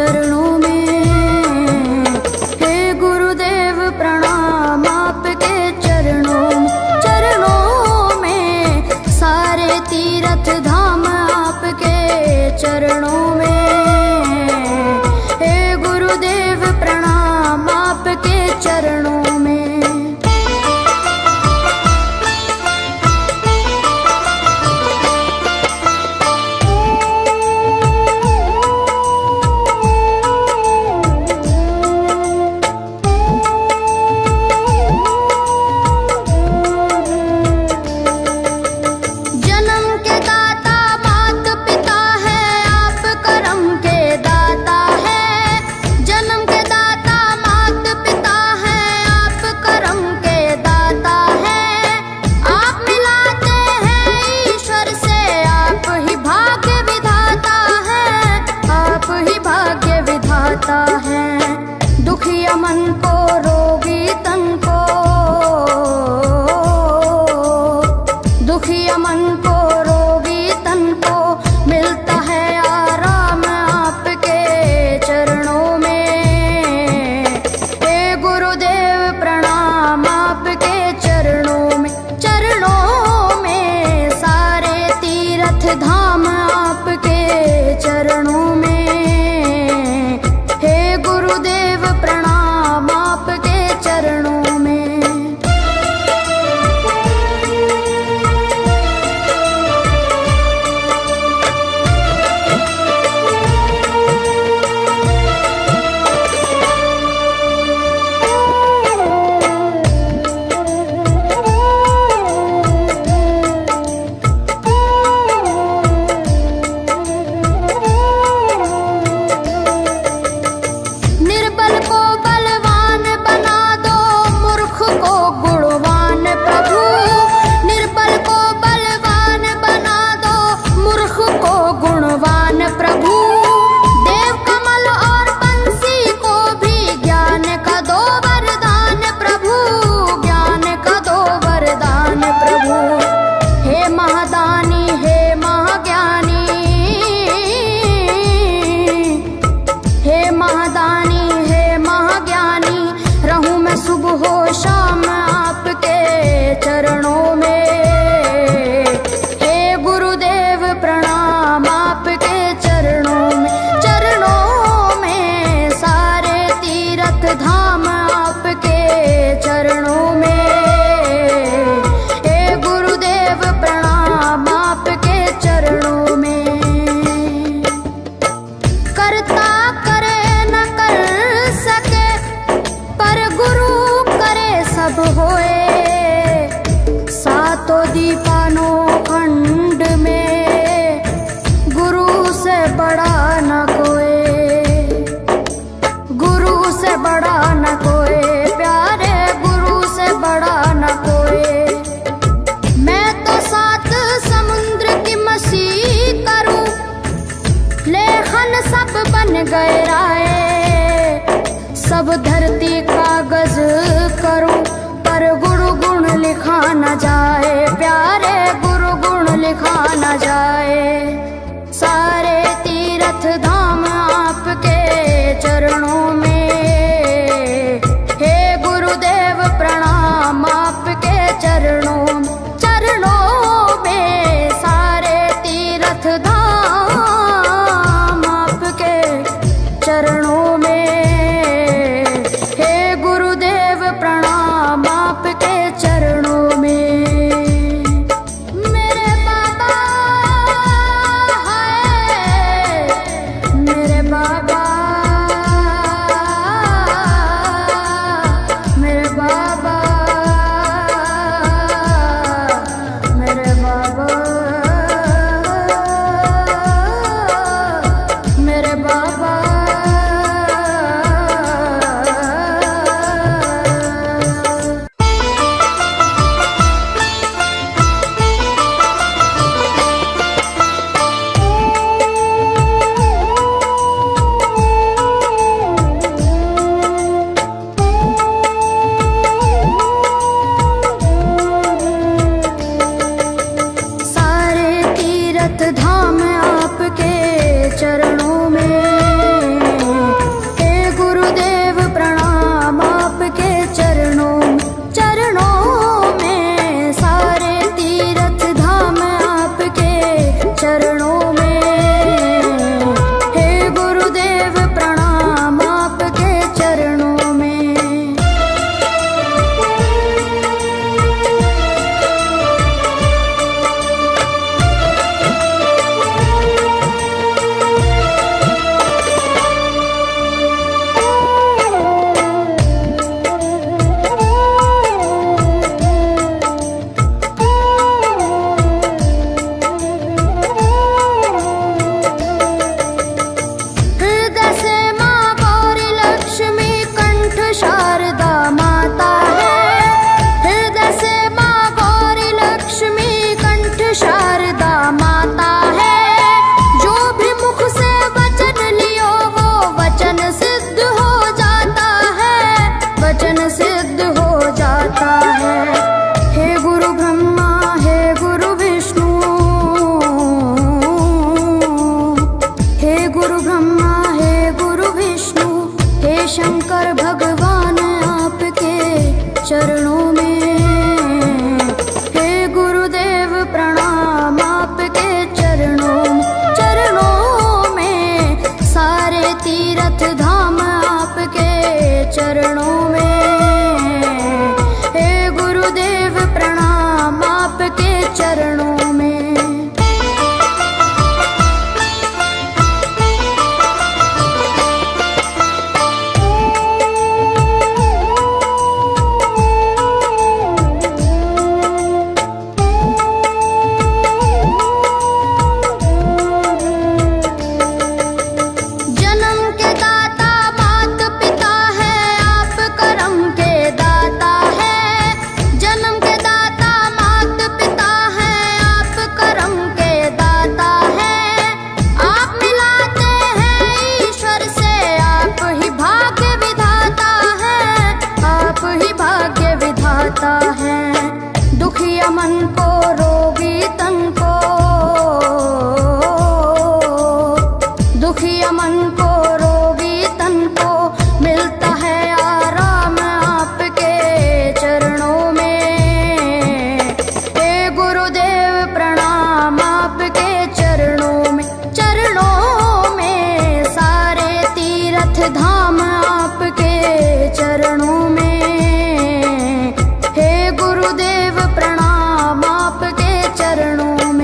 चरणों में। हे गुरुदेव प्रणाम आपके चरणों में, सारे तीर्थ धाम आपके चरणों में। हे गुरुदेव प्रणाम आपके चरणों में। दुखिया मन को रोगी तन को, दुखिया मन को रोगी तन को मिलता है आराम आपके चरणों में। हे गुरुदेव प्रणाम आपके चरणों में। चरणों में सारे तीर्थ धाम आपके चरणों में। चरणों में। हे गुरुदेव प्रणाम आपके चरणों में। चरणों में सारे तीर्थ धाम आपके चरणों में। हे गुरुदेव प्रणाम आपके चरणों में। करता करे न कर सके, पर गुरु करे सब होए। तो दीपानो खंड में गुरु से बड़ा न कोई, गुरु से बड़ा न कोई, प्यारे गुरु से बड़ा न कोई। मैं तो 7 समुद्र की मसी करूं, लेखन सब बन गए राय। सब धरती कागज करूं, पर गुरु गुण लिखा न जाए। प्यारे गुरु गुण लिखा न जाए। सारे तीर्थ धाम आपके चरणों में। हे गुरुदेव प्रणाम आपके चरणों में। चरणों में सारे तीर्थ धाम आपके चरणों में। हे गुरुदेव प्रणाम आपके चरणों में। शंकर भगवान आपके चरणों में, हे गुरुदेव प्रणाम आपके चरणों में, सारे तीर्थ धाम आपके चरणों में, हे गुरुदेव प्रणाम आपके चरणों में। दुखिया मन को रोगी तन को, दुखिया मन को रोगी तन को मिलता है आराम आपके चरणों में, हे गुरुदेव प्रणाम आपके चरणों में, सारे तीर्थ धाम आपके चरणों में, गुरुदेव प्रणाम आपके चरणों में।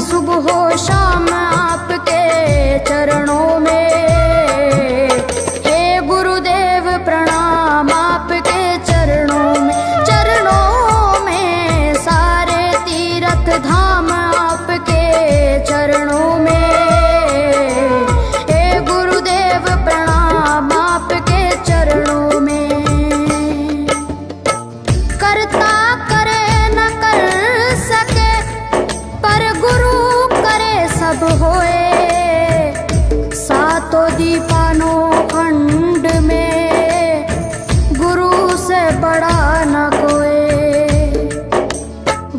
सुबह हो शाम आपके चरणों में, हे गुरुदेव प्रणाम आपके चरणों में, सारे तीर्थ धाम आपके चरणों में, हे गुरुदेव प्रणाम आपके चरणों में। करता करे न कर सके पर गुरु सब होए, सातों दीपानों खंड में गुरु से बड़ा न कोई,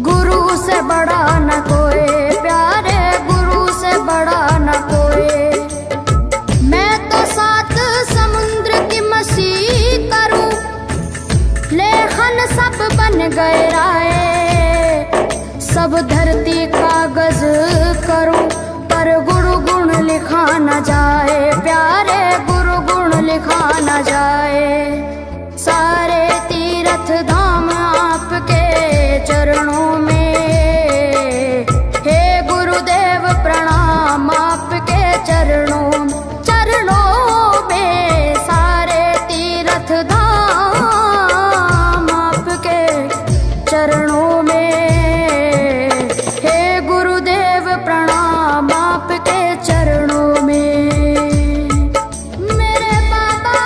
गुरु से बड़ा न कोई, प्यारे गुरु से बड़ा न कोई। मैं तो 7 समुद्र की मसीह करूं, लेखन सब बन गए राय, सब धरती कागज करूं पर गुरु गुण लिखा न जाए, प्यारे गुरु गुण लिखा न जाए, सारे तीर्थ धाम आपके चरणों में, हे गुरुदेव प्रणाम आपके चरणों में, सारे तीर्थ धाम आपके चरणों में, प्रणाम आपके चरणों में। मेरे बाबा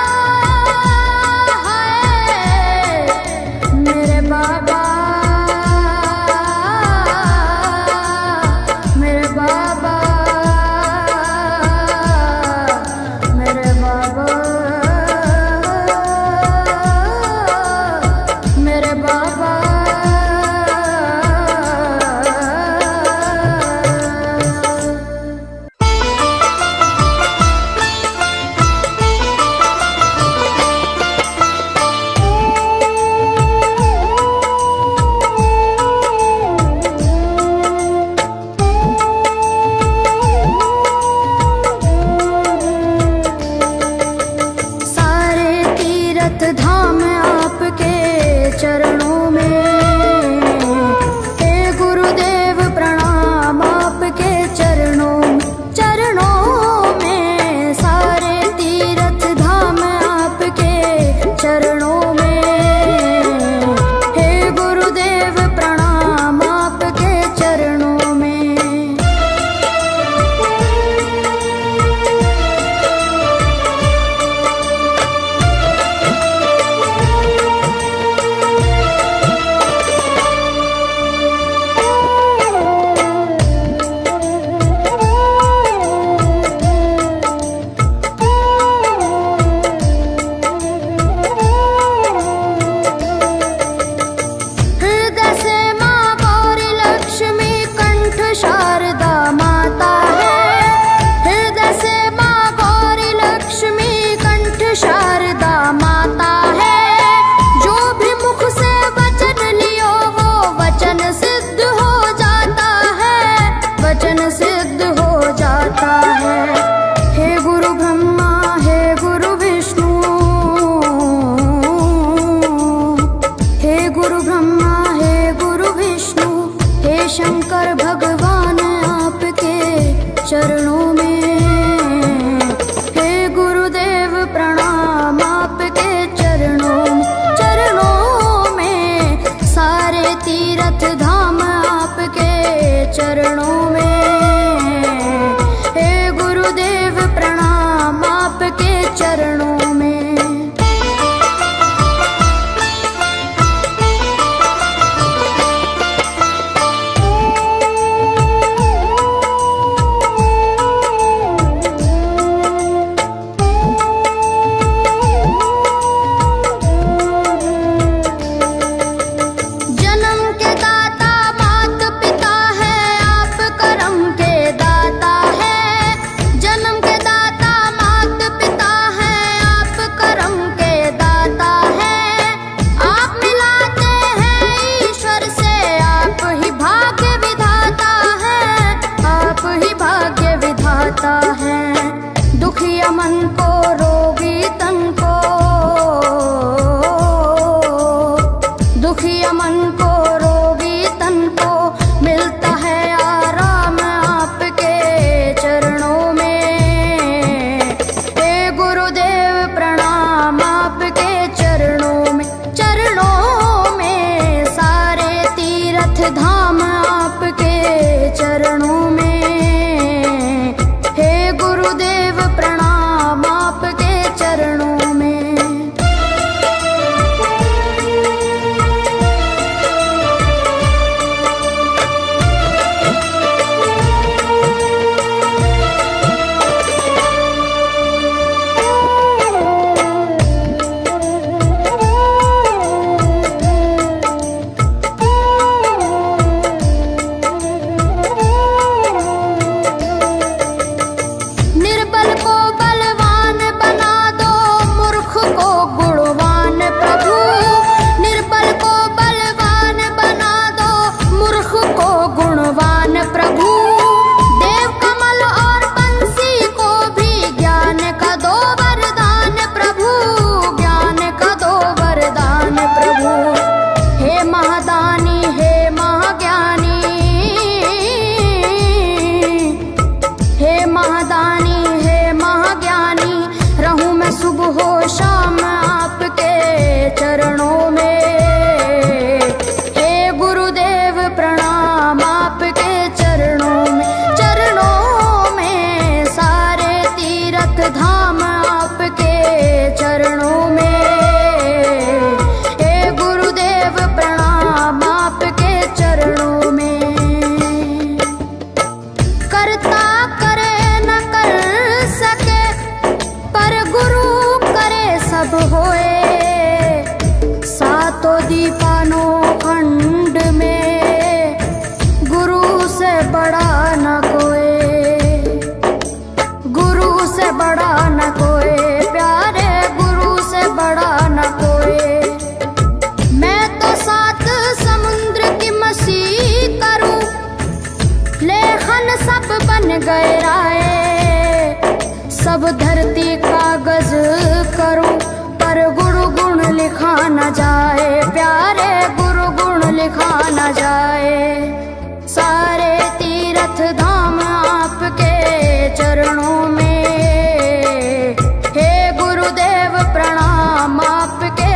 चरणों में। हे गुरुदेव प्रणाम आपके चरणों में। शंकर भगवान आपके चरणों में। हे गुरुदेव प्रणाम आपके चरणों में। सारे तीर्थ धाम आपके चरणों में। हे गुरुदेव प्रणाम आपके चरणों में। दुखिया मन को रोगी तन को, दुखिया मन को रोगी तन को मिलता है आराम आपके चरणों में। हे गुरुदेव प्रणाम आपके चरणों में। चरणों में सारे तीर्थ धाम आपके चरणों में। गुरुदेव प्रणाम आपके चरणों में। चरणों में। हे गुरुदेव प्रणाम आपके चरणों में। चरणों में सारे तीर्थ धाम आपके चरणों में। हे गुरुदेव प्रणाम आपके चरणों में। करता करे न कर सके पर गुरु करे सब होए। सातों दीपानों खंड में गुरु से बड़ा न कोई। गुरु से बड़ा न कोई प्यारे, गुरु से बड़ा न कोई। मैं तो सात समुद्र की मसी करूं, लेखन सब बन गए राय। सब धरती कागज करूं पर गुरु गुण लिखा न जाए प्यारे, गुरु गुण लिखा न जाए। सारे तीर्थ धाम आपके चरणों में। हे गुरुदेव प्रणाम आपके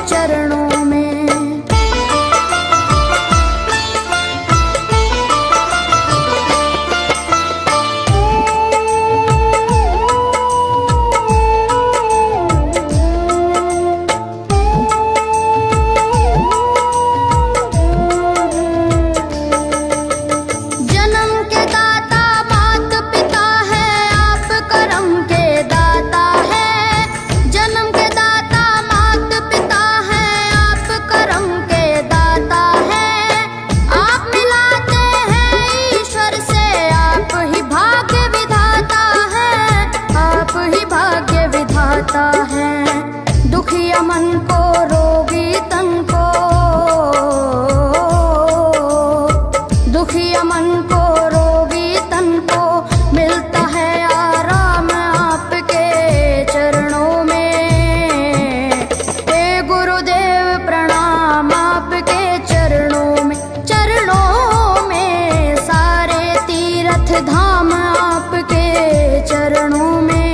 चरणों में। दुखिया मन को रोगी तन को, दुखिया मन को रोगी तन को मिलता है आराम आपके चरणों में। हे गुरुदेव प्रणाम आपके चरणों में, चरणों में सारे तीर्थ धाम आपके चरणों में।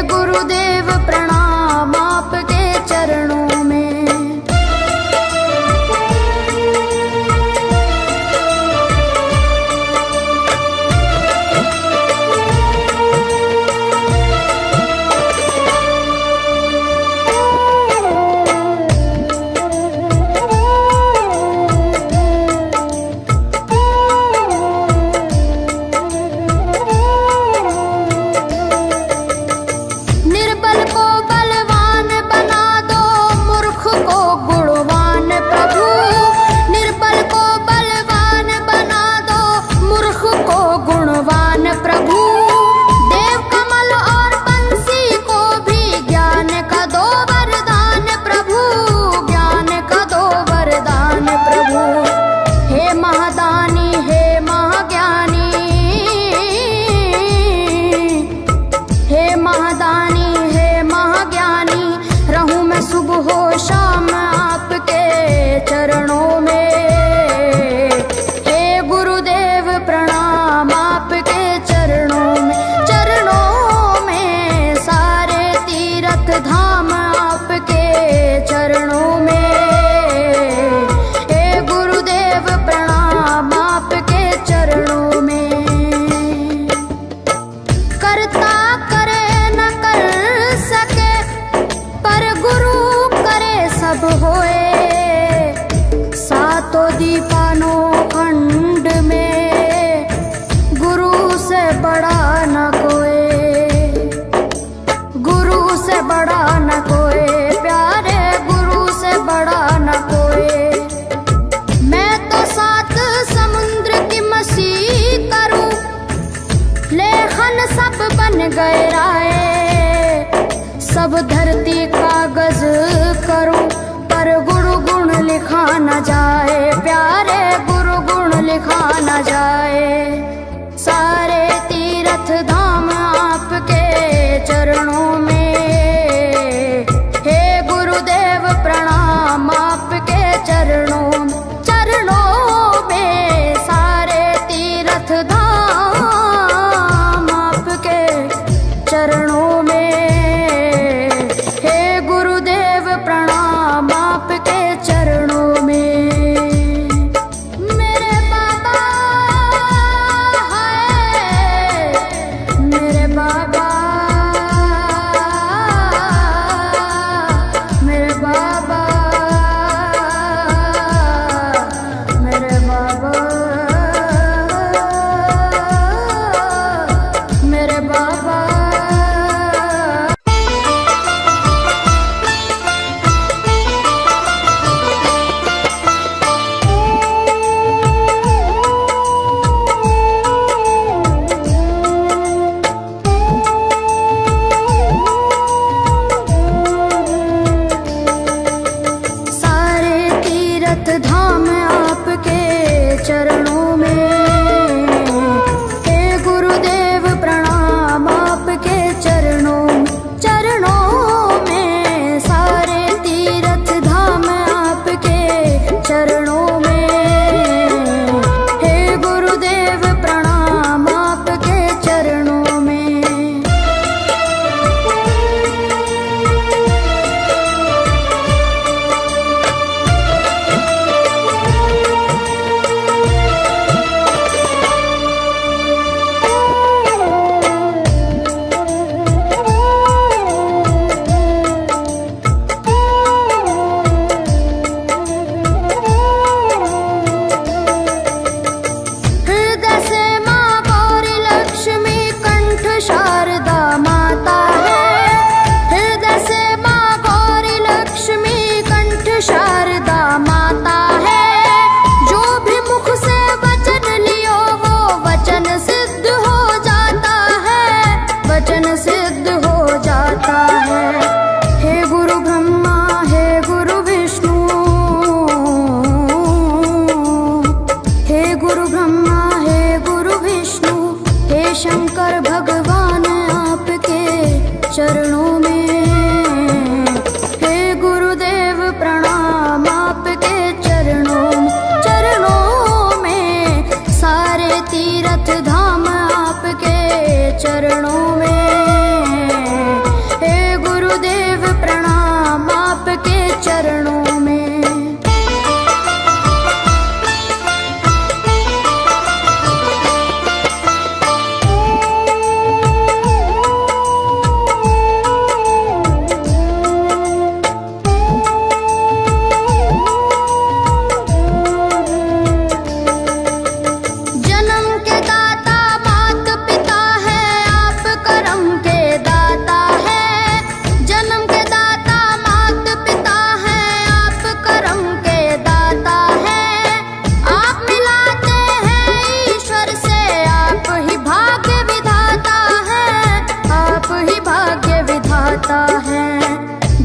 गुरुदेव प्रणाम आपके चरणों में। शाम आपके चरणों में। हे गुरुदेव प्रणाम आपके चरणों में, चरणों में सारे तीर्थ धाम आपके चरणों में। हे गुरुदेव प्रणाम आपके चरणों में। करता करे न कर सके पर गुरु सब होए, सातों दीपानों खंड में गुरु से बड़ा न कोई, गुरु से बड़ा न कोई, प्यारे गुरु से बड़ा न कोई। मैं तो सात समुद्र की मसी करूं, लेखन सब बन गए राय, सब धरती कागज करूं पर गुरु गुण लिखा न जाए, प्यारे गुरु गुण लिखा न जाए। सारे तीर्थ धाम आपके चरणों में। हे गुरुदेव प्रणाम आपके चरणों में, चरणों में सारे तीर्थ धाम आपके चरणों में। प्रणाम आपके चरणों में। मेरे बाबा है चरणों में। हे गुरुदेव प्रणाम आपके चरणों में, सारे तीर्थ धाम आपके चरणों में। हे गुरुदेव प्रणाम आपके चरणों में।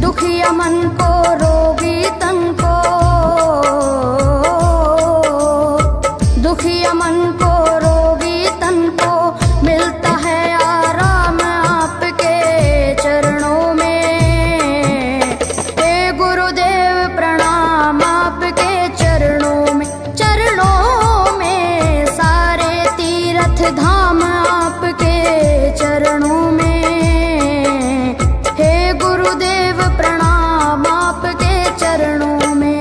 दुखिया मन को रोगी तन को, दुखिया मन को रोगी तन को मिलता है आराम आपके चरणों में। हे गुरुदेव प्रणाम आपके चरणों में, चरणों में सारे तीर्थ धाम आपके चरणों में। गुरुदेव प्रणाम आपके चरणों में।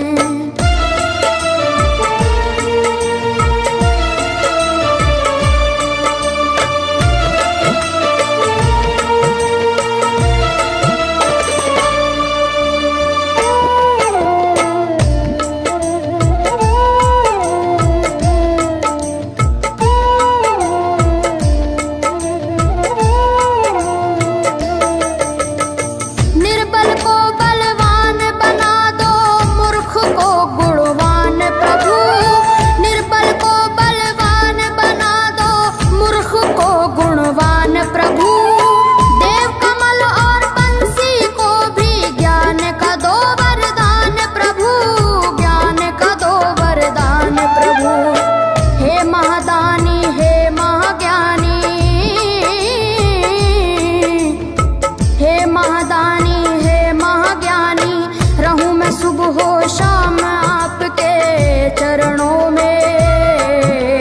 सुबह शाम आपके चरणों में।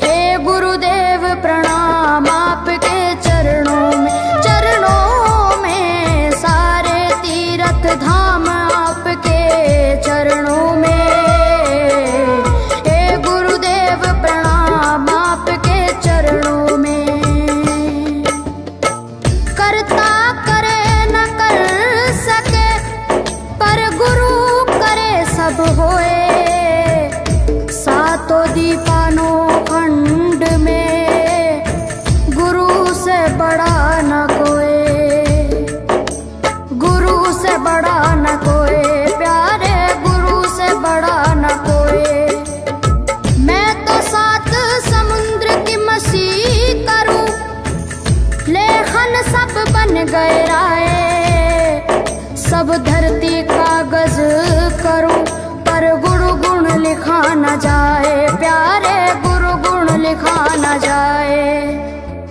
हे गुरुदेव प्रणाम आपके चरणों में, चरणों में सारे तीर्थ धाम आपके चरणों में। हे गुरुदेव प्रणाम आपके चरणों में। करता करे न कर सके पर गुरु सब होए, सातों दीपानों खंड में गुरु से बड़ा न कोई, गुरु से बड़ा न कोई, प्यारे गुरु से बड़ा न कोई। मैं तो सात समुद्र की मसीह करूं, लेखन सब बन गए राय, सब धरती कागज करूं पर गुरु गुण लिखा न जाए, प्यारे गुरु गुण लिखा न जाए।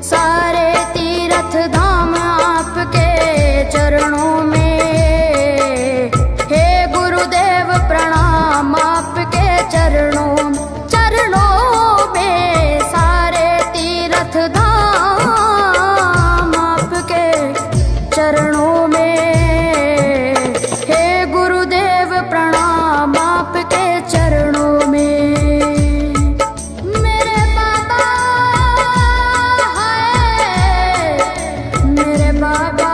सारे तीर्थ धाम आपके चरणों में। हे गुरुदेव प्रणाम आपके चरणों में, चरणों में सारे तीर्थ धाम आपके चरणों में। प्रणाम आपके चरणों में। मेरे बाबा है, मेरे बाबा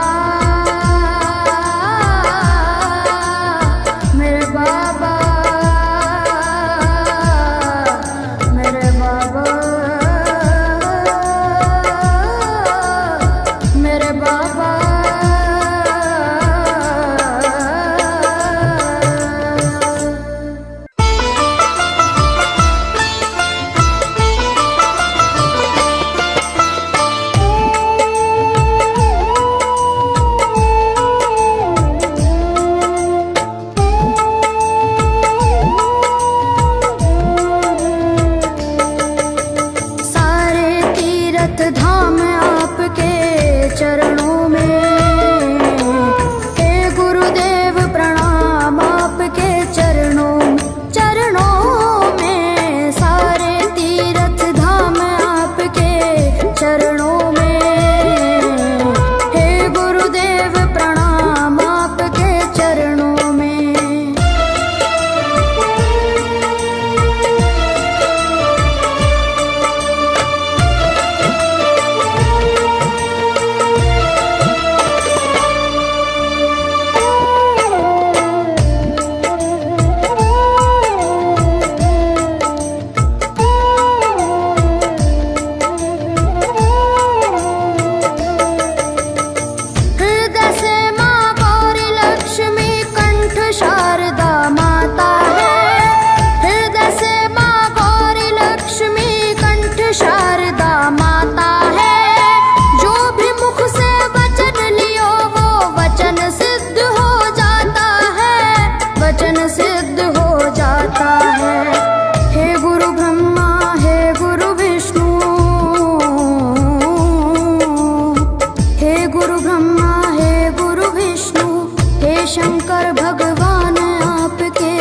शंकर भगवान आपके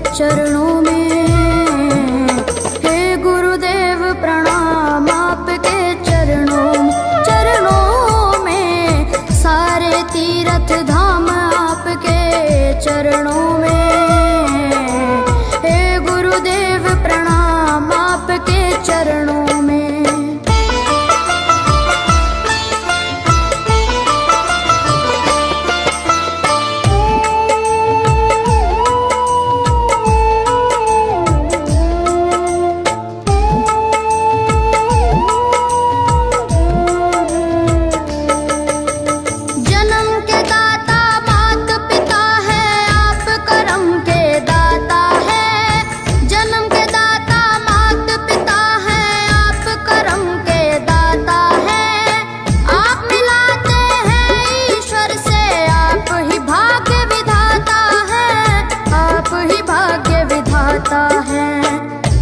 चरणों में, हे गुरुदेव प्रणाम आपके चरणों में, सारे तीर्थ धाम आपके चरणों में, हे गुरुदेव प्रणाम आपके चरणों में।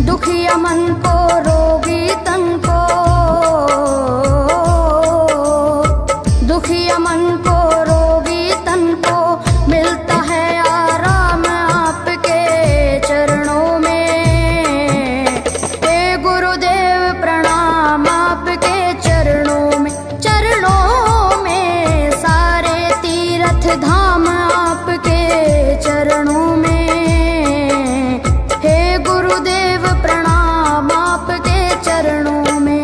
दुखिया मन को रोगी तन को, दुखिया मन को रोगी तन को मिलता है आराम आपके चरणों में, हे गुरुदेव प्रणाम आपके चरणों में, सारे तीर्थ धाम आपके चरणों में, गुरुदेव प्रणाम आपके चरणों में।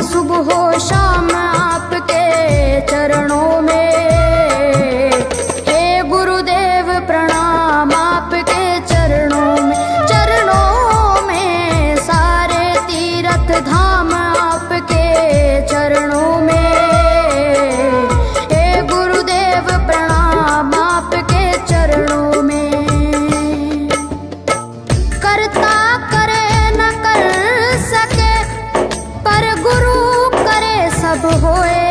सुबह हो शाम आपके चरणों में, हे गुरुदेव प्रणाम आपके चरणों में, सारे तीर्थ धाम आपके चरणों में, हे गुरुदेव प्रणाम आपके चरणों में। करता करे न कर सके पर गुरु सब होए,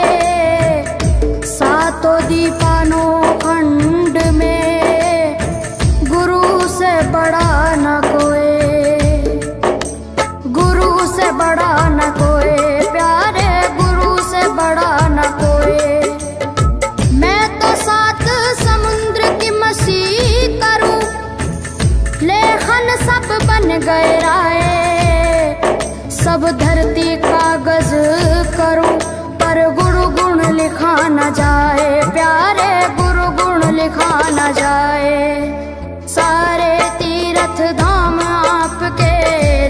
सातों दीपानों खंड में गुरु से बड़ा न कोई, गुरु से बड़ा न कोई, प्यारे गुरु से बड़ा न कोई। मैं तो सात समुद्र की मछली करूं, लेखन सब बन गए राय, सब धरती कागज करूं पर गुरु गुण लिखा न जाए, प्यारे गुरु गुण लिखा न जाए, सारे तीर्थ धाम आपके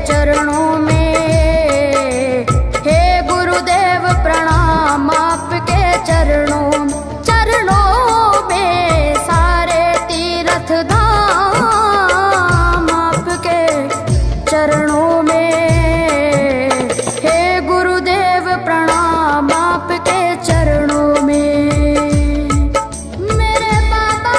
चरणों में, हे गुरुदेव प्रणाम आपके चरणों में, सारे तीर्थ धाम आपके चरणों में, प्रणाम आपके चरणों में। मेरे बाबा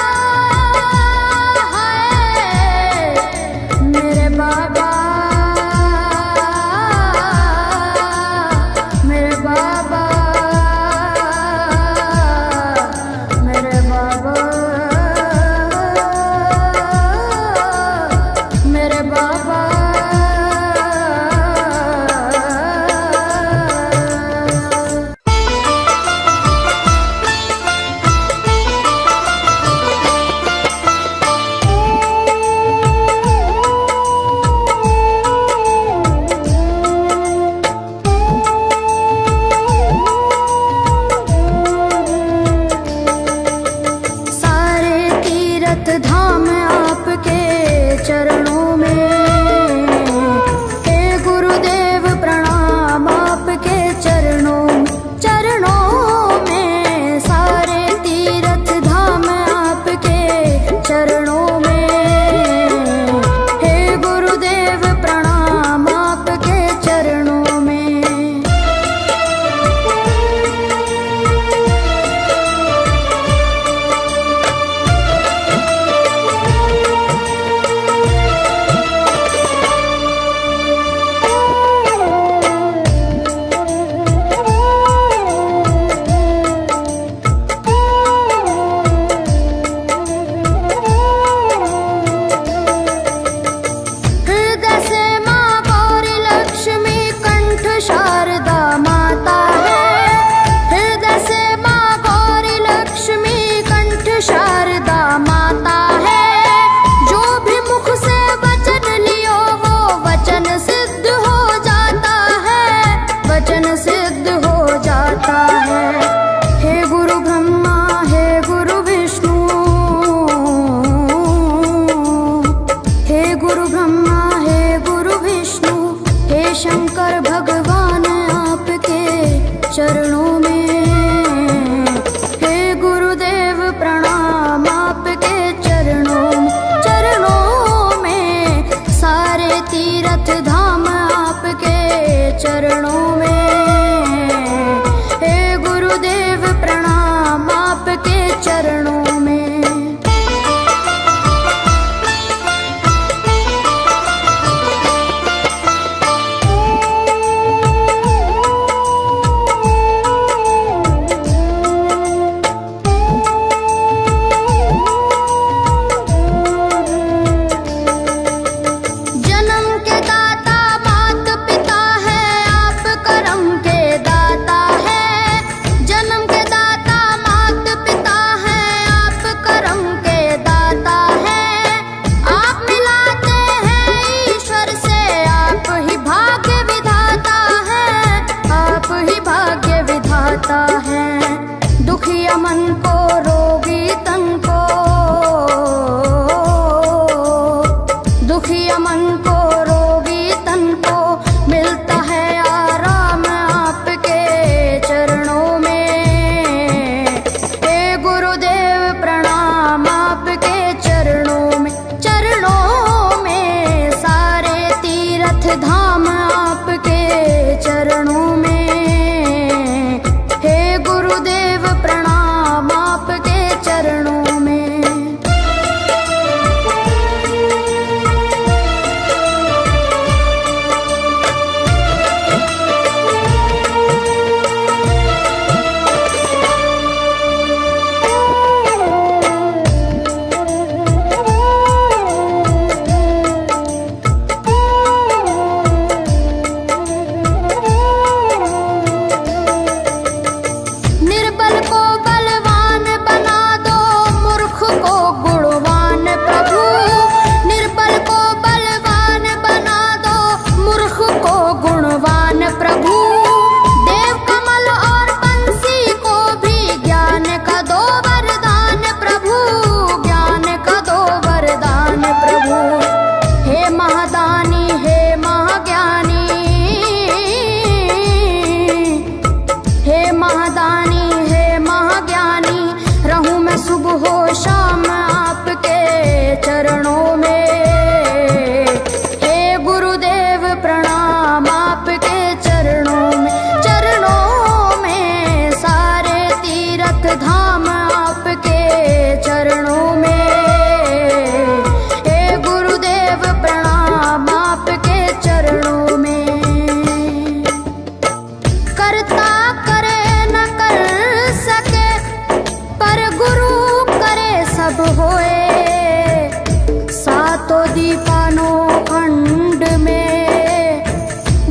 कोई, सातों दीपानो खंड में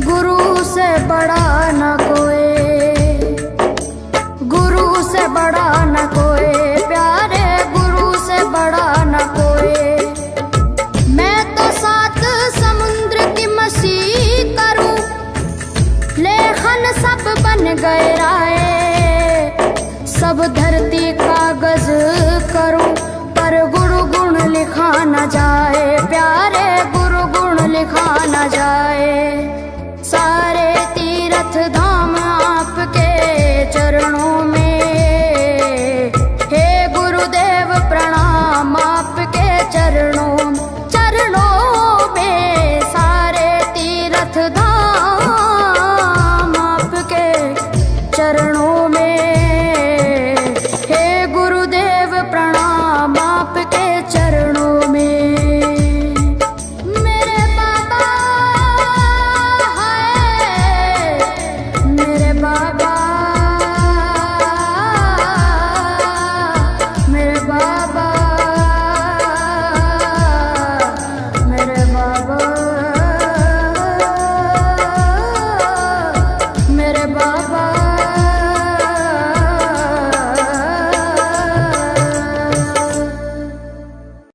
गुरु से बड़ा न कोई, गुरु से बड़ा न कोई, प्यारे गुरु से बड़ा न कोई। मैं तो सात समुद्र की मसी करूं, लेखन सब बन गए राय, सब धरती कागज करूं, पर गुरु गुण लिखा न जाए, प्यारे गुरु गुण लिखा न जाए। सारे तीर्थ धाम आपके चरणों में, हे गुरुदेव प्रणाम आपके चरणों, चरणों में। सारे तीर्थ धाम आपके चरणों में, प्रणाम आपके चरणों में। मेरे बाबा है, मेरे बाबा, मेरे बाबा, मेरे बाबा।